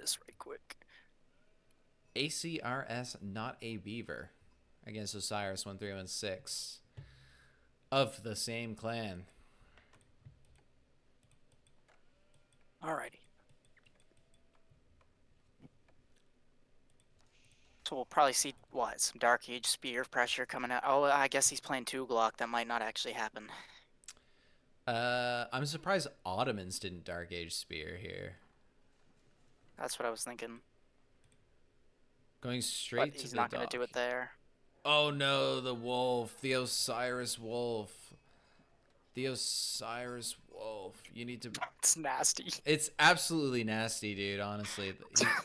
this right quick. ACRS, not a beaver, against Osiris1316 of the same clan. Alrighty. So we'll probably see, what, some Dark Age spear pressure coming out. Oh, I guess he's playing 2 Glock. That might not actually happen. I'm surprised Ottomans didn't Dark Age Spear here. That's what I was thinking. Going But straight to he's the not going to do dock. it there. Oh no, the wolf. The Osiris wolf. The Osiris wolf. You need to... It's nasty. It's absolutely nasty, dude, honestly.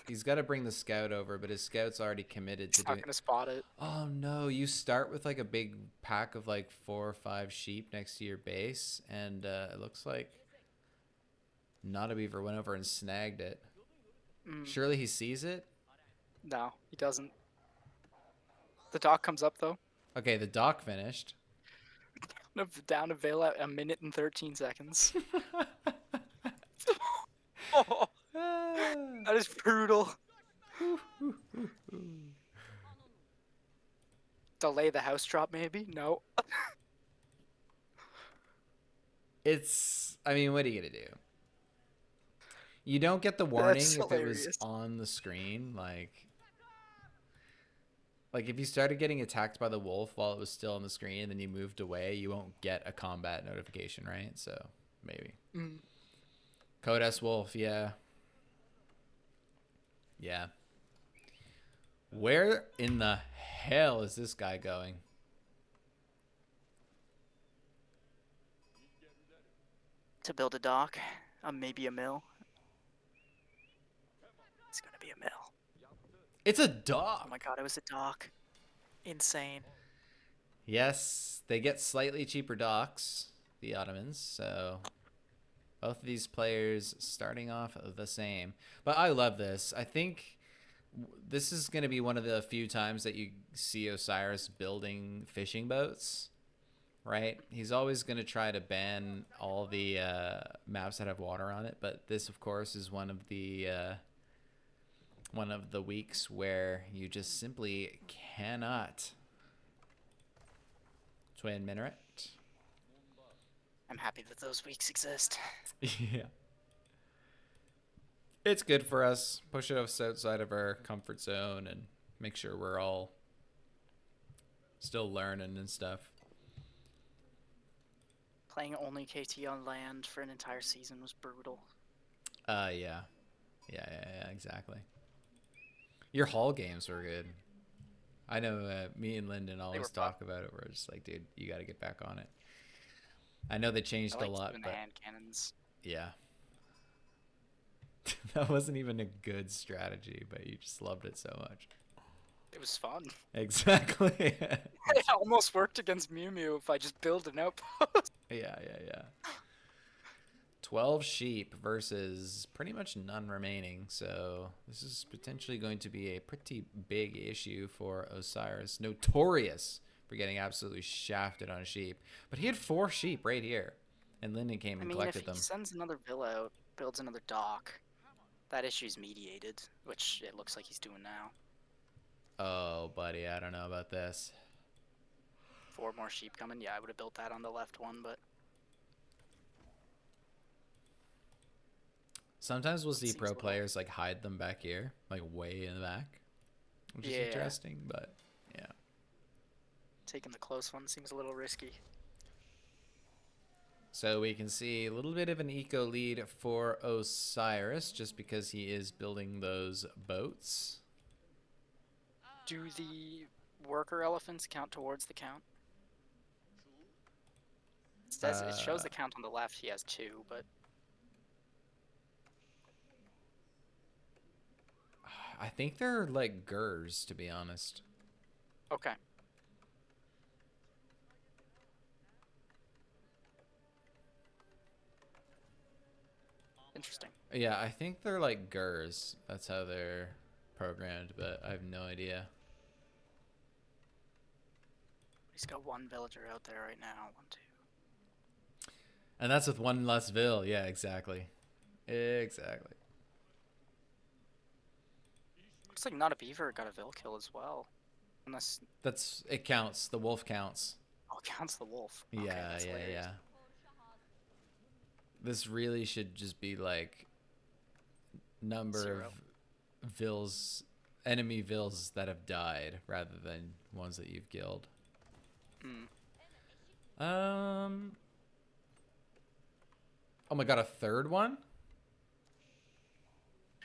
He's got to bring the scout over, but his scout's already committed to He's not doing... going to spot it. Oh no, you start with like a big pack of like 4 or 5 sheep next to your base, and it looks like not a beaver went over and snagged it. Surely he sees it? No, he doesn't. The dock comes up, though. Okay, the dock finished. Down to Veil at 1 minute and 13 seconds. Oh, that is brutal. Delay the house drop, maybe? No. It's... I mean, what are you gonna do? You don't get the That's warning if it was hilarious. on the screen, like if you started getting attacked by the wolf while it was still on the screen and then you moved away, you won't get a combat notification, right? So maybe. Code S wolf, yeah. Yeah. Where in the hell is this guy going? To build a dock, maybe a mill. It's gonna be a mill. It's a dock. Oh my god, it was a dock. Insane. Yes, they get slightly cheaper docks, the Ottomans, so both of these players starting off the same. But I love this. I think this is going to be one of the few times that you see Osiris building fishing boats, right? He's always going to try to ban all the maps that have water on it, but this, of course, is one of the weeks where you just simply cannot. Twin minaret. I'm happy that those weeks exist. Yeah. It's good for us. Push us outside of our comfort zone and make sure we're all still learning and stuff. Playing only KT on land for an entire season was brutal. Yeah. Yeah, exactly. Your hall games were good. I know me and Lyndon always talk about it. We're just like, dude, you got to get back on it. I know they changed a lot, but the hand cannons. Yeah. That wasn't even a good strategy, but you just loved it so much. It was fun. Exactly. It almost worked against Mew Mew if I just build an outpost. Yeah. 12 sheep versus pretty much none remaining, so this is potentially going to be a pretty big issue for Osiris. Notorious for getting absolutely shafted on sheep. But he had 4 sheep right here, and Lyndon came and collected them. If he sends another villa out, builds another dock, that issue's mediated, which it looks like he's doing now. Oh, buddy, I don't know about this. 4 more sheep coming. Yeah, I would have built that on the left one, but... Sometimes we'll see pro players like hide them back here, like way in the back, which is interesting, but yeah. Taking the close one seems a little risky. So we can see a little bit of an eco lead for Osiris just because he is building those boats. Do the worker elephants count towards the count? It says it shows the count on the left. He has 2, but I think they're like Gers, to be honest. okay. Interesting. Yeah, I think they're like Gers. That's how they're programmed, but I have no idea. He's got 1 villager out there right now. 1, 2. And that's with 1 less vill. Yeah, exactly. Exactly. Looks like not a beaver got a Vil kill as well. Unless It counts. The wolf counts. oh, it counts the wolf. Okay, Yeah, that's yeah, hilarious. yeah. This really should just be like number 0. of Vils, enemy Vils that have died rather than ones that you've killed. Hmm. Oh my god, a third one?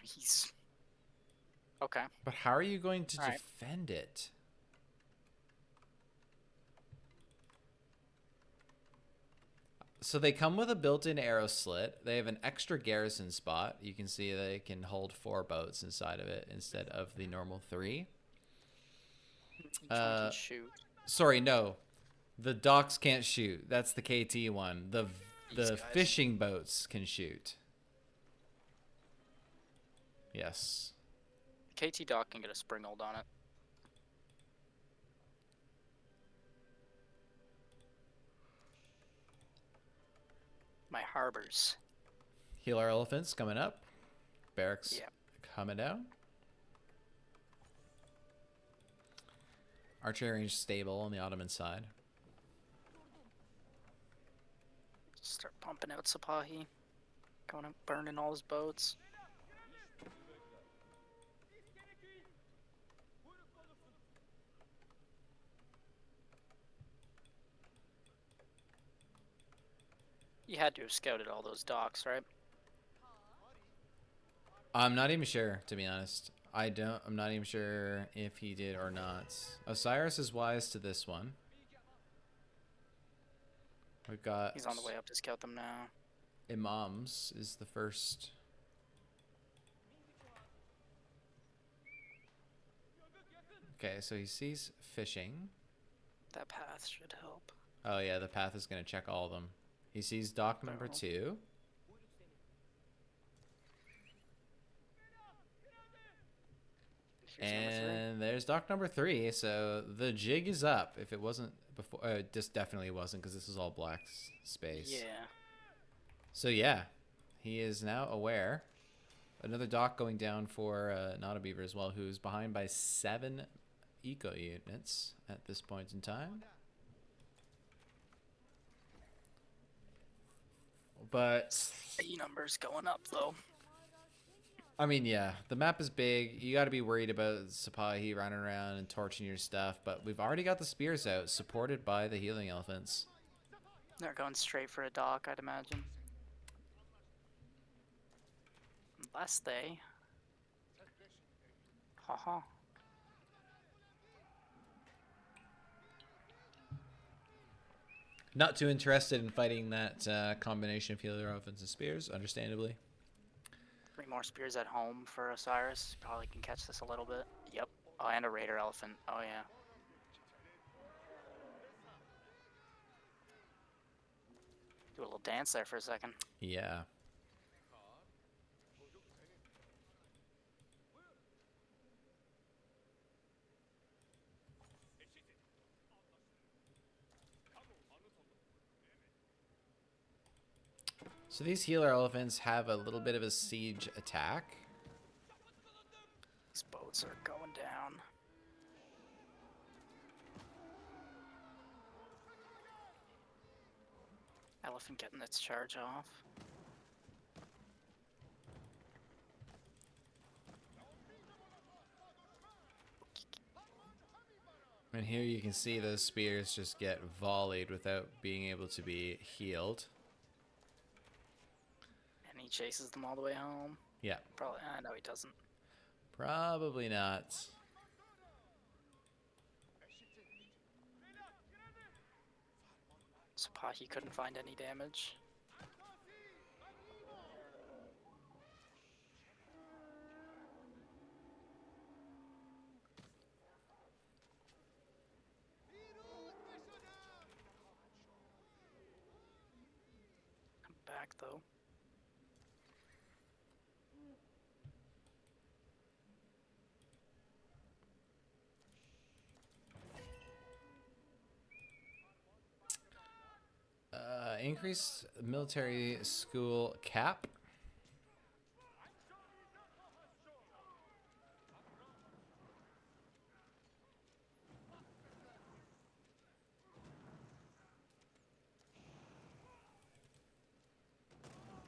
He's okay. But how are you going to All right. defend it? So they come with a built-in arrow slit. They have an extra garrison spot. You can see they can hold 4 boats inside of it instead of the normal 3. Each one can shoot. Sorry, no. The docks can't shoot. That's the KT one. The fishing boats can shoot. Yes. KT dock can get a springald on it. My harbors. Healer elephants coming up. Barracks Yeah. coming down. Archery range stable on the Ottoman side. Start pumping out Sapahi. Going and burning all his boats. You had to have scouted all those docks, right? I'm not even sure, to be honest. I'm not even sure if he did or not. Osiris is wise to this one. We've got... He's on the way up to scout them now. Imams is the first. Okay, so he sees fishing. That path should help. Oh yeah, the path is going to check all of them. He sees dock number 2. And there's dock number 3. So the jig is up. If it wasn't before, this definitely wasn't because this is all black space. Yeah. So yeah, he is now aware. Another dock going down for Not a Beaver as well, who's behind by 7 eco units at this point in time. But E numbers going up though. I mean, yeah, the map is big. You got to be worried about Sapahi running around and torching your stuff. But we've already got the spears out, supported by the healing elephants. They're going straight for a dock, I'd imagine. Unless they... Haha. Not too interested in fighting that combination of healer elephants and spears, understandably. 3 more spears at home for Osiris. Probably can catch this a little bit. Yep. Oh, and a raider elephant. Oh, yeah. Do a little dance there for a second. Yeah. So these healer elephants have a little bit of a siege attack. These boats are going down. Elephant getting its charge off. And here you can see those spears just get volleyed without being able to be healed. And he chases them all the way home. Yeah. Probably. No, he doesn't. Probably not. Sapahi couldn't find any damage. I'm back though. Increase military school cap.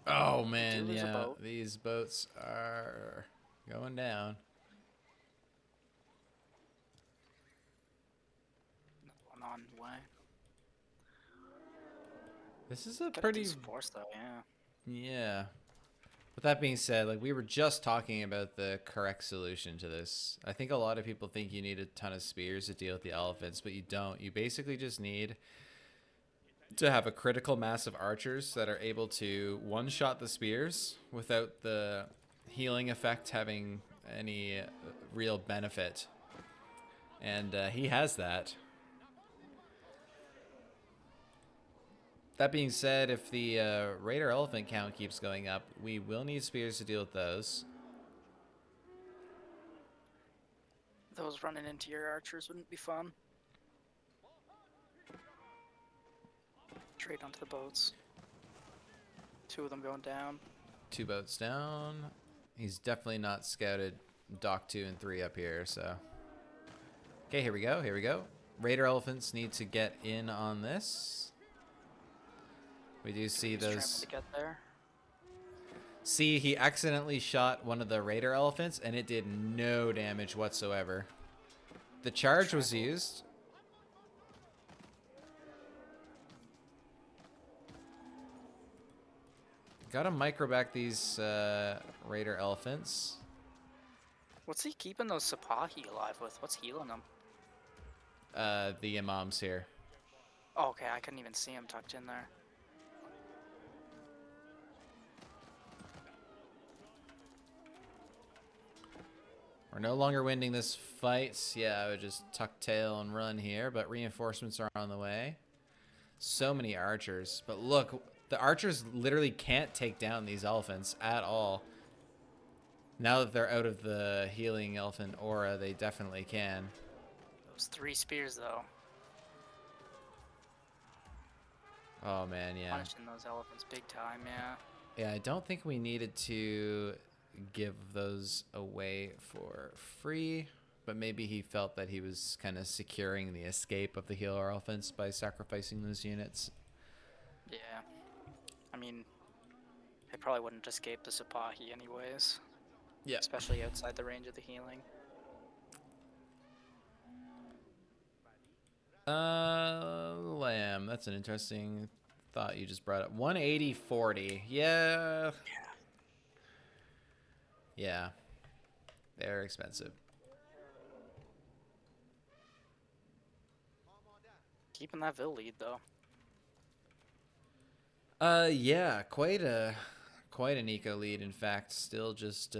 Oh We do man, lose a yeah, boat. these boats are going down. Another one on the way. This is a Got a pretty, decent force though, yeah. yeah. With that being said, like we were just talking about the correct solution to this. I think a lot of people think you need a ton of spears to deal with the elephants, but you don't. You basically just need to have a critical mass of archers that are able to one-shot the spears without the healing effect having any real benefit. And he has that. That being said, if the Raider Elephant count keeps going up, we will need spears to deal with those. Those running into your archers wouldn't be fun. Straight onto the boats. 2 of them going down. 2 boats down. He's definitely not scouted dock 2 and 3 up here, so. Okay, here we go, here we go. Raider Elephants need to get in on this. We do see He's trying those. to get there. See, he accidentally shot one of the Raider Elephants, and it did no damage whatsoever. The charge was used. Gotta micro back these Raider Elephants. What's he keeping those Sapahi alive with? What's healing them? The Imams here. Oh, okay, I couldn't even see him tucked in there. We're no longer winning this fight. Yeah, I would just tuck tail and run here, but reinforcements are on the way. So many archers. But look, the archers literally can't take down these elephants at all. Now that they're out of the healing elephant aura, they definitely can. Those 3 spears, though. Oh, man, yeah. Punishing those elephants big time, yeah. Yeah, I don't think we needed to give those away for free, but maybe he felt that he was kind of securing the escape of the healer elephants by sacrificing those units. Yeah. I mean, they probably wouldn't escape the Sapahi anyways. Yeah. Especially outside the range of the healing. Lamb. That's an interesting thought you just brought up. 180.40. Yeah. Yeah. They're expensive. Keeping that Vil lead, though. Yeah, quite an eco lead. In fact, still just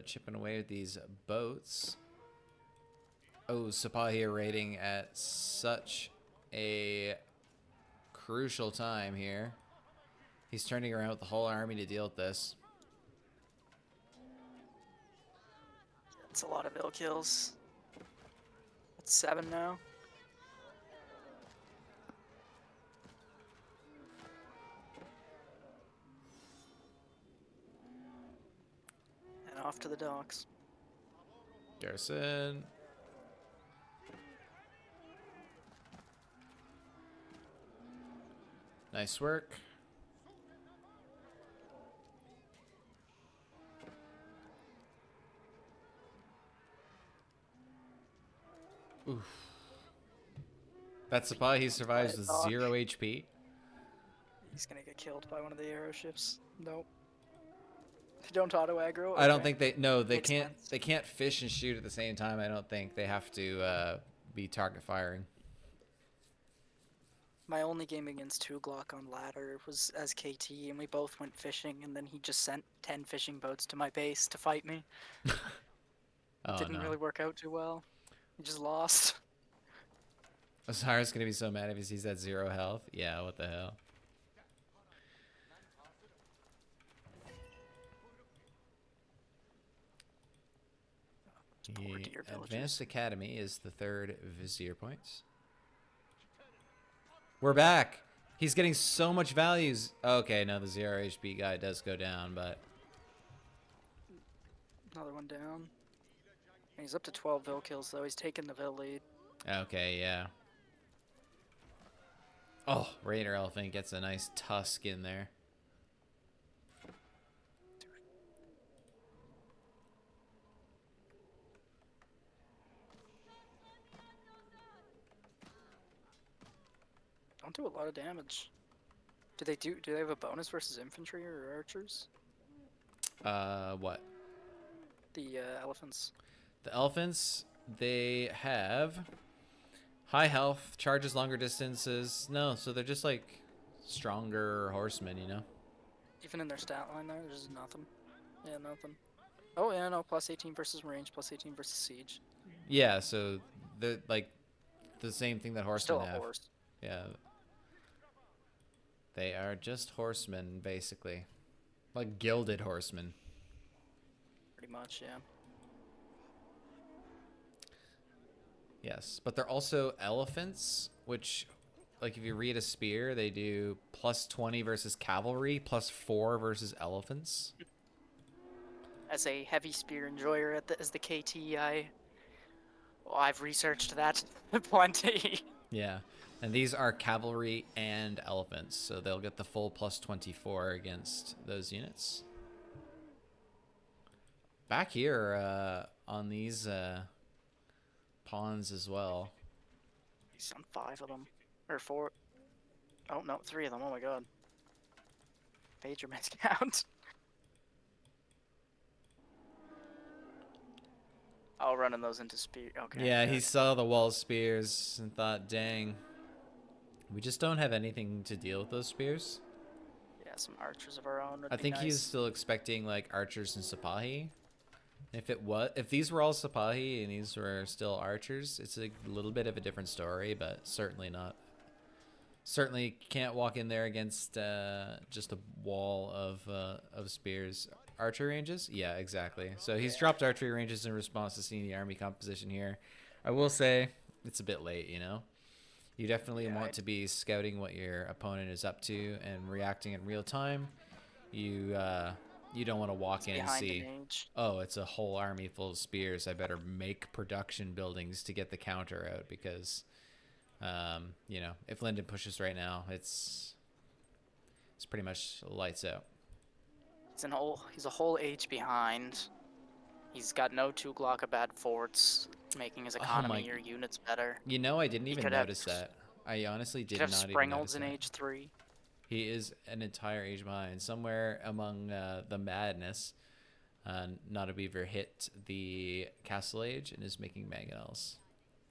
chipping away with these boats. Oh, Sapahi raiding at such a crucial time here. He's turning around with the whole army to deal with this. That's a lot of Vil kills. That's 7 now. And off to the docks. Garrison. Nice work. Oof. That's Sapahi. He survives with 0 HP. He's gonna get killed by one of the arrow ships. Nope. They don't auto aggro. I don't Okay. think they. No, they Makes can't. sense. They can't fish and shoot at the same time. I don't think they have to be target firing. My only game against Tuglock on ladder was as KT, and we both went fishing, and then he just sent 10 fishing boats to my base to fight me. Oh, Didn't no. really work out too well. He just lost. Osiris gonna be so mad if he sees that 0 health. Yeah, what the hell? Poor The deer Advanced villagers. Academy is the 3rd Vizier points. We're back. He's getting so much values. Okay, no, the 0 HP guy does go down, but Another one down. And he's up to 12 Vil kills, though. He's taking the Vil lead. okay, yeah. Oh, Raider Elephant gets a nice tusk in there. don't do a lot of damage. Do they have a bonus versus infantry or archers? What? The elephants. The elephants, they have high health, charges longer distances. No, so they're just like stronger horsemen, you know? Even in their stat line there, there's nothing. Yeah, nothing. Oh yeah, no, plus 18 versus range, plus 18 versus siege. Yeah, so they're like the same thing that horsemen Still a have. horse. Yeah. They are just horsemen, basically. Like gilded horsemen. Pretty much, yeah. Yes, but they're also elephants, which, like, if you read a spear, they do plus 20 versus cavalry, plus 4 versus elephants. As a heavy spear enjoyer as the KT, I've researched that plenty. Yeah, and these are cavalry and elephants, so they'll get the full plus 24 against those units. Back here on these pawns as well. He's on 5 of them. Or 4. Oh, no, 3 of them. Oh my god. Page your miscount. Oh, running those into spear. Okay. Yeah, good. he saw the wall spears and thought, dang. We just don't have anything to deal with those spears. Yeah, some archers of our own would I be think nice. he's still expecting like archers and Sipahi. If these were all Sipahi and these were still archers, it's a little bit of a different story, but certainly not. Certainly can't walk in there against just a wall of spears. Archery ranges? Yeah, exactly. So he's dropped archery ranges in response to seeing the army composition here. I will say it's a bit late, you know? You definitely want to be scouting what your opponent is up to and reacting in real time. You don't want to walk in and see, oh, it's a whole army full of spears. I better make production buildings to get the counter out because, you know, if Lyndon pushes right now, it's pretty much lights out. He's a whole age behind. He's got no 2 Glocka bad forts, making his economy or units better. You know, I didn't even notice that. I honestly did not even notice that. in age 3. He is an entire age behind. Somewhere among the madness, Not a Beaver hit the Castle Age and is making mangonels.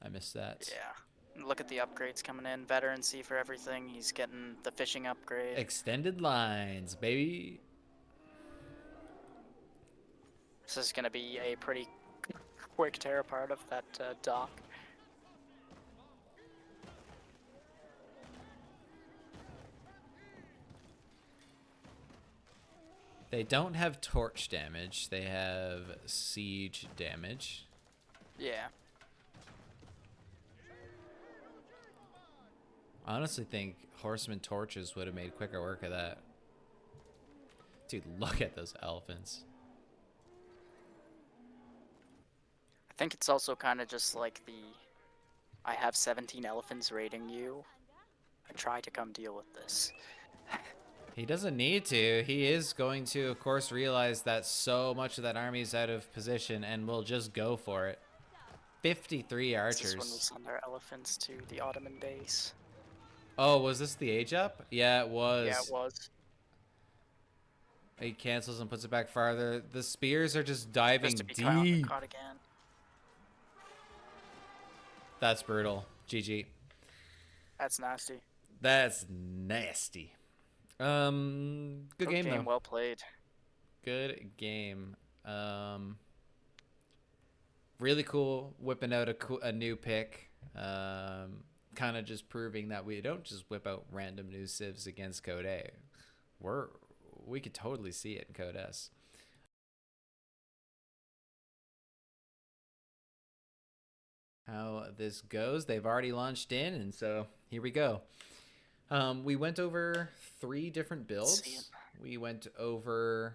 I missed that. Yeah. Look at the upgrades coming in. Veterancy for everything. He's getting the fishing upgrade. Extended lines, baby. This is going to be a pretty quick tear apart of that dock. They don't have torch damage. They have siege damage. Yeah. I honestly think horseman torches would have made quicker work of that. Dude, look at those elephants. I think it's also kind of just like I have 17 elephants raiding you. I try to come deal with this. He doesn't need to. He is going to, of course, realize that so much of that army is out of position and will just go for it. 53 archers. This is when we send our elephants to the Ottoman base. Oh, was this the age up? Yeah, it was. Yeah, it was. He cancels and puts it back farther. The spears are just diving Just to be deep. caught again. That's brutal. GG. That's nasty. That's nasty. Good game though. Well played. Good game. Really cool. Whipping out a new pick. Kind of just proving that we don't just whip out random new civs against Code A. We could totally see it in Code S. How this goes, they've already launched in, and so here we go. We went over 3 different builds. We went over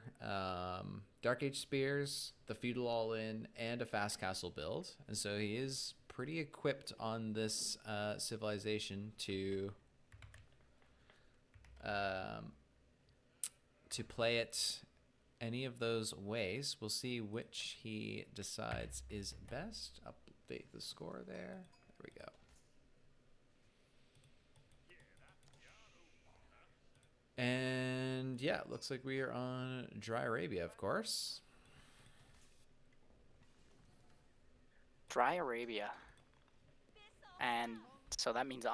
Dark Age Spears, the Feudal All-In, and a Fast Castle build. And so he is pretty equipped on this civilization to play it any of those ways. We'll see which he decides is best. Update the score there. There we go. yeah, it looks like we are on Dry Arabia, of course. Dry Arabia. And so that means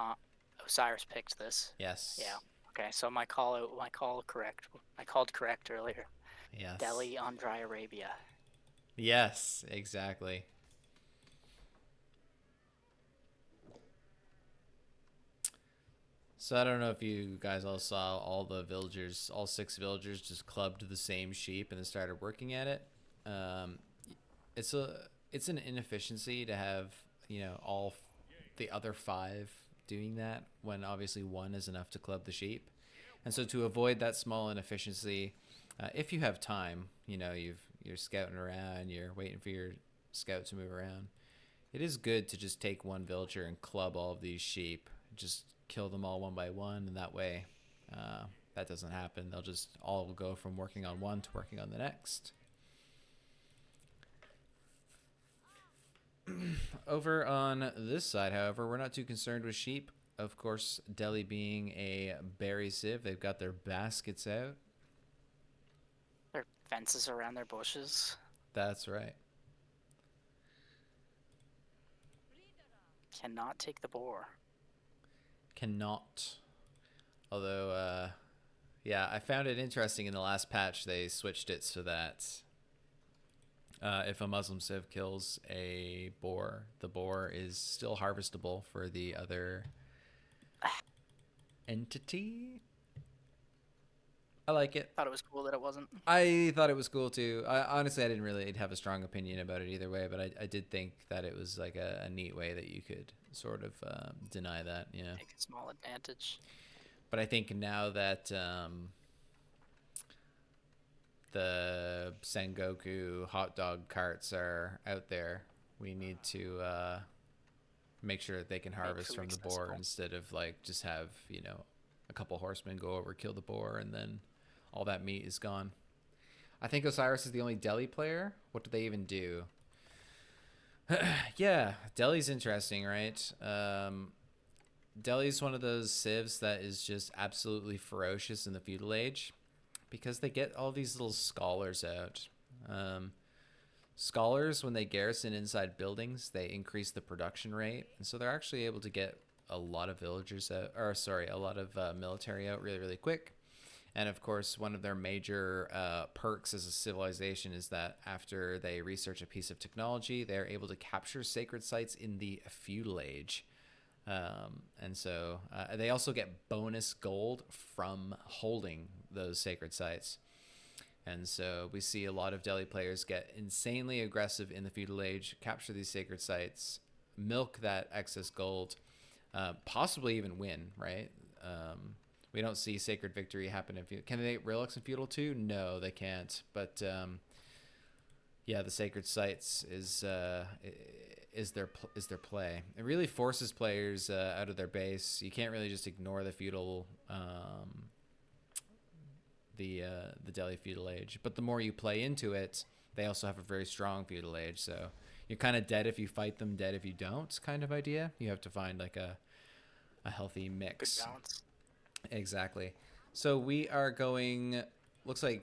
Osiris picked this. Yes. Yeah. Okay, so my call correct. I called correct earlier. Yes. Delhi on Dry Arabia. Yes, exactly. So I don't know if you guys all saw all the villagers, all 6 villagers just clubbed the same sheep and then started working at it. Um, it's an inefficiency to have, all the other 5 doing that when obviously 1 is enough to club the sheep. And so to avoid that small inefficiency, if you have time, you're scouting around, you're waiting for your scout to move around. It is good to just take 1 villager and club all of these sheep. Just kill them all one by one, and that way, that doesn't happen. They'll just all go from working on one to working on the next. Over on this side, however, we're not too concerned with sheep. Of course, Delhi being a berry sieve, they've got their baskets out. Their fences around their bushes. That's right. Cannot take the boar. Cannot. Although, yeah, I found it interesting in the last patch they switched it so that if a Muslim civ kills a boar, the boar is still harvestable for the other entity. I like it. Thought it was cool that it wasn't. I thought it was cool too. Honestly, I didn't really have a strong opinion about it either way, but I did think that it was like a neat way that you could sort of deny that. Yeah. Take a small advantage. But I think now that the Sengoku hot dog carts are out there, we need to make sure that they can harvest from the boar instead of like just have, a couple horsemen go over, kill the boar, and then all that meat is gone. I think Osiris is the only Delhi player. What do they even do? Yeah, Delhi's interesting, right? Delhi's one of those civs that is just absolutely ferocious in the feudal age because they get all these little scholars out. Scholars, when they garrison inside buildings, they increase the production rate, and so they're actually able to get a lot of villagers out, or sorry, a lot of military out really, really quick. And of course, one of their major perks as a civilization is that after they research a piece of technology, they're able to capture sacred sites in the feudal age. And so they also get bonus gold from holding those sacred sites. And so we see a lot of Delhi players get insanely aggressive in the feudal age, capture these sacred sites, milk that excess gold, possibly even win, right? We don't see sacred victory happen in feudal. Can they relics in feudal too? No, they can't. But yeah, the sacred sites is their play. It really forces players out of their base. You can't really just ignore the feudal the Delhi feudal age. But the more you play into it, they also have a very strong feudal age. So you're kind of dead if you fight them, dead if you don't, kind of idea. You have to find like a healthy mix. Good balance. Exactly. So we are going, looks like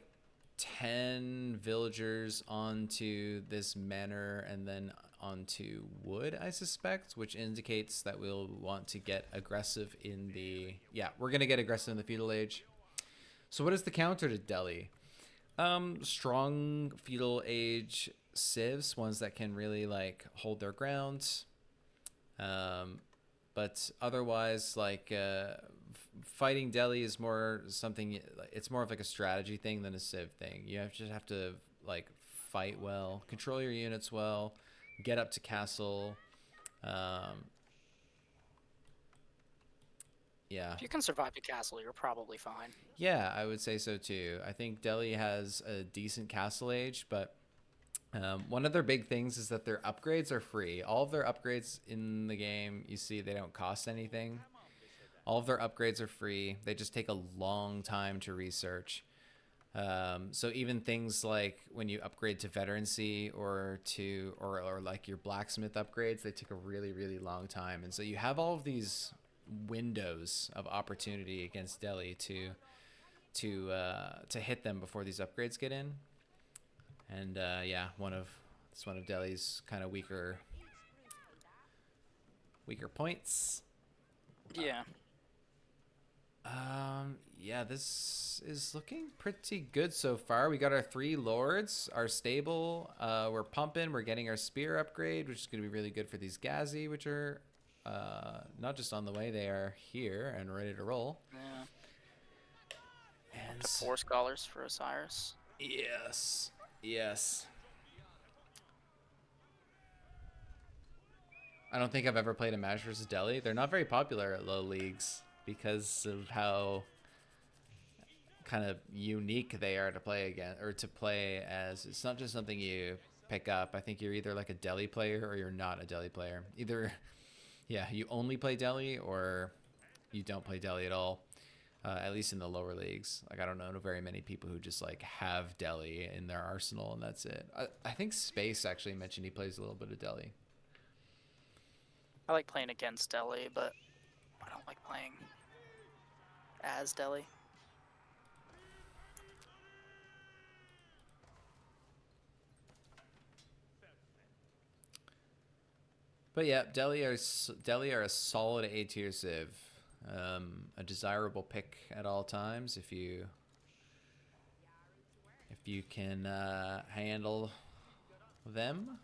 10 villagers onto this manor and then onto wood, I suspect, which indicates that we'll want to get aggressive in the, yeah, we're going to get aggressive in the feudal age. So what is the counter to Delhi? Strong feudal age civs, ones that can really like hold their ground. But otherwise, like fighting Delhi is more something. It's more of like a strategy thing than a civ thing. Just have to like fight well, control your units well, get up to castle. Yeah. If you can survive the castle, you're probably fine. Yeah, I would say so too. I think Delhi has a decent castle age, but one of their big things is that their upgrades are free. All of their upgrades in the game, you see, they don't cost anything. All of their upgrades are free. They just take a long time to research. So even things like when you upgrade to veterancy or like your blacksmith upgrades, they take a really, really long time. And so you have all of these windows of opportunity against Delhi to to hit them before these upgrades get in. And yeah, it's one of Delhi's kind of weaker points. Yeah. Yeah, this is looking pretty good so far. We got our 3 lords, our stable. We're pumping. We're getting our spear upgrade, which is going to be really good for these Gazi, which are not just on the way, they are here and ready to roll. Yeah. And Up to 4 scholars for Osiris. yes, yes. I don't think I've ever played a match versus Delhi. They're not very popular at low leagues because of how kind of unique they are to play again, or to play as. It's not just something you pick up. I think you're either like a Delhi player or you're not a Delhi player. Either, yeah, you only play Delhi or you don't play Delhi at all. At least in the lower leagues. Like, I don't know very many people who just like have Delhi in their arsenal and that's it. I think Space actually mentioned he plays a little bit of Delhi. I like playing against Delhi, but I don't like playing as Delhi. But yeah, Delhi are a solid A tier civ. A desirable pick at all times if you can handle them.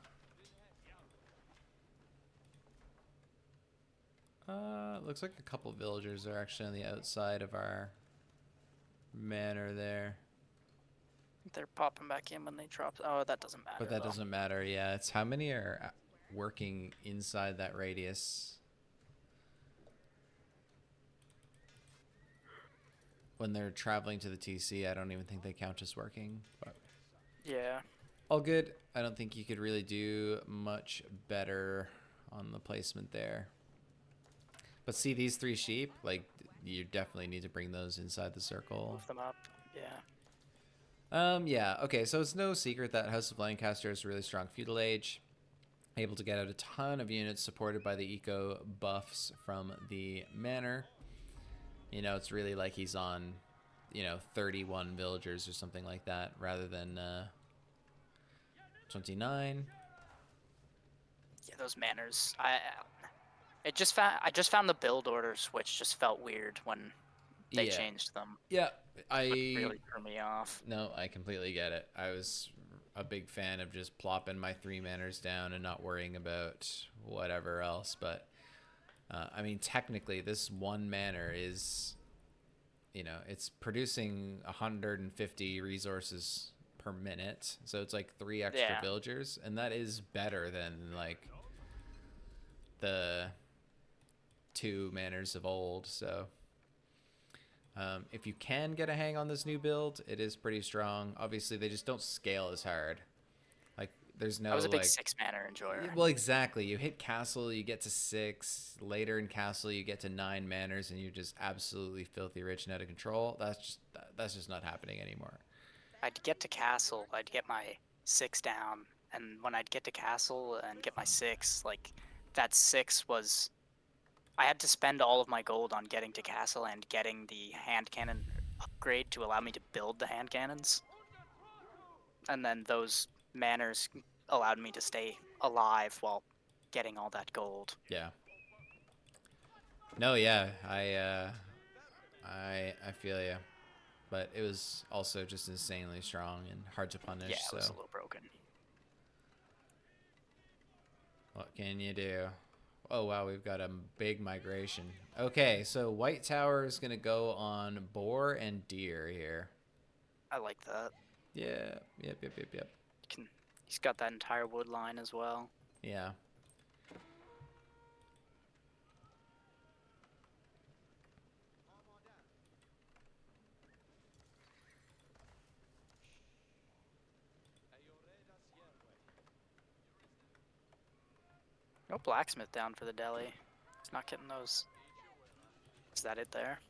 Looks like a couple villagers are actually on the outside of our manor there. They're popping back in when they drop. Oh, that doesn't matter. But that doesn't matter. Yeah, it's how many are working inside that radius. When they're traveling to the TC, I don't even think they count as working. But yeah. all good. I don't think you could really do much better on the placement there. But see these 3 sheep, like you definitely need to bring those inside the circle. Move them up. Yeah. Yeah. Okay. So it's no secret that House of Lancaster is a really strong feudal age, able to get out a ton of units supported by the eco buffs from the manor. You know, it's really like he's on, 31 villagers or something like that, rather than 29. Yeah, those manors. I just found the build order switch just felt weird when they changed them. Yeah, It really threw me off. No, I completely get it. I was a big fan of just plopping my 3 manors down and not worrying about whatever else. But I mean, technically, this 1 manor is, it's producing 150 resources per minute, so it's like 3 extra villagers, and that is better than like the 2 manors of old. So if you can get a hang on this new build, it is pretty strong. Obviously, they just don't scale as hard. Like, there's no. I was a big like 6 manor enjoyer. Well, exactly. You hit castle, you get to 6. Later in castle, you get to 9 manors, and you're just absolutely filthy rich and out of control. That's just not happening anymore. I'd get to castle, I'd get my 6 down, and when I'd get to castle and get my 6, like that 6 was. I had to spend all of my gold on getting to castle and getting the hand cannon upgrade to allow me to build the hand cannons. And then those manors allowed me to stay alive while getting all that gold. Yeah. No, yeah, I feel you, but it was also just insanely strong and hard to punish. Yeah, it was a little broken. What can you do? Oh, wow, we've got a big migration. Okay, so White Tower is going to go on boar and deer here. I like that. Yeah, yep. He's got that entire wood line as well. Yeah. No blacksmith down for the deli. He's not getting those. Is that it there?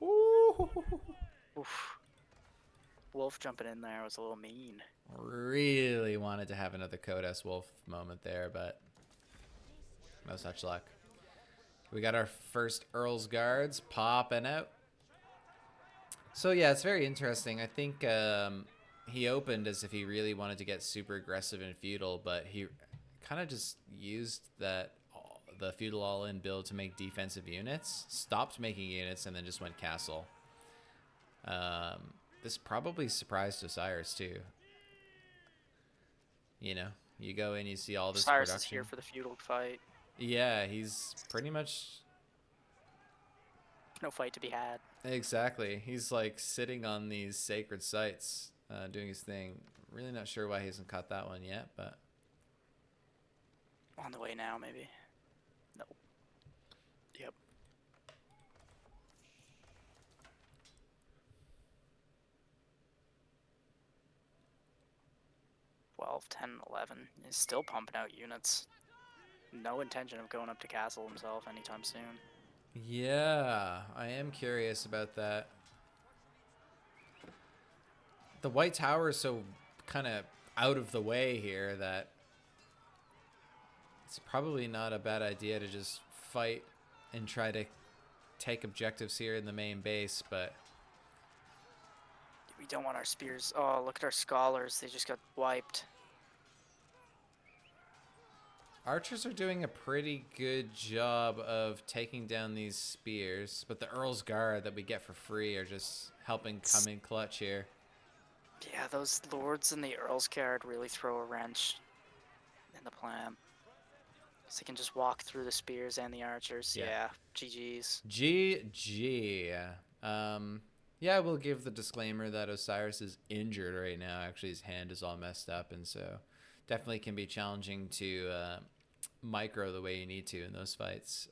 Ooh. Oof. Wolf jumping in there was a little mean. Really wanted to have another Kodas Wolf moment there, but no such luck. We got our first Earl's Guards popping out. So yeah, it's very interesting. I think he opened as if he really wanted to get super aggressive and feudal, but he kind of just used the feudal all-in build to make defensive units, stopped making units, and then just went castle. This probably surprised Osiris too. You know, you go in, you see all this Cyrus production. is here for the feudal fight. Yeah, he's pretty much... No fight to be had. Exactly. He's like sitting on these sacred sites, doing his thing. Really not sure why he hasn't caught that one yet, but... On the way now, maybe. Nope. Yep. Twelve, 10, 11. He's still pumping out units. No intention of going up to castle himself anytime soon. Yeah, I am curious about that. The White Tower is so kind of out of the way here that it's probably not a bad idea to just fight and try to take objectives here in the main base, but... We don't want our spears. Oh, look at our scholars. They just got wiped. Archers are doing a pretty good job of taking down these spears, but the Earl's Guard that we get for free are just helping come in clutch here. Yeah, those lords and the Earl's Guard really throw a wrench in the plan. So they can just walk through the spears and the archers. Yeah, GG's. GG. Yeah, we'll give the disclaimer that Osiris is injured right now. Actually, his hand is all messed up, and so definitely can be challenging to micro the way you need to in those fights.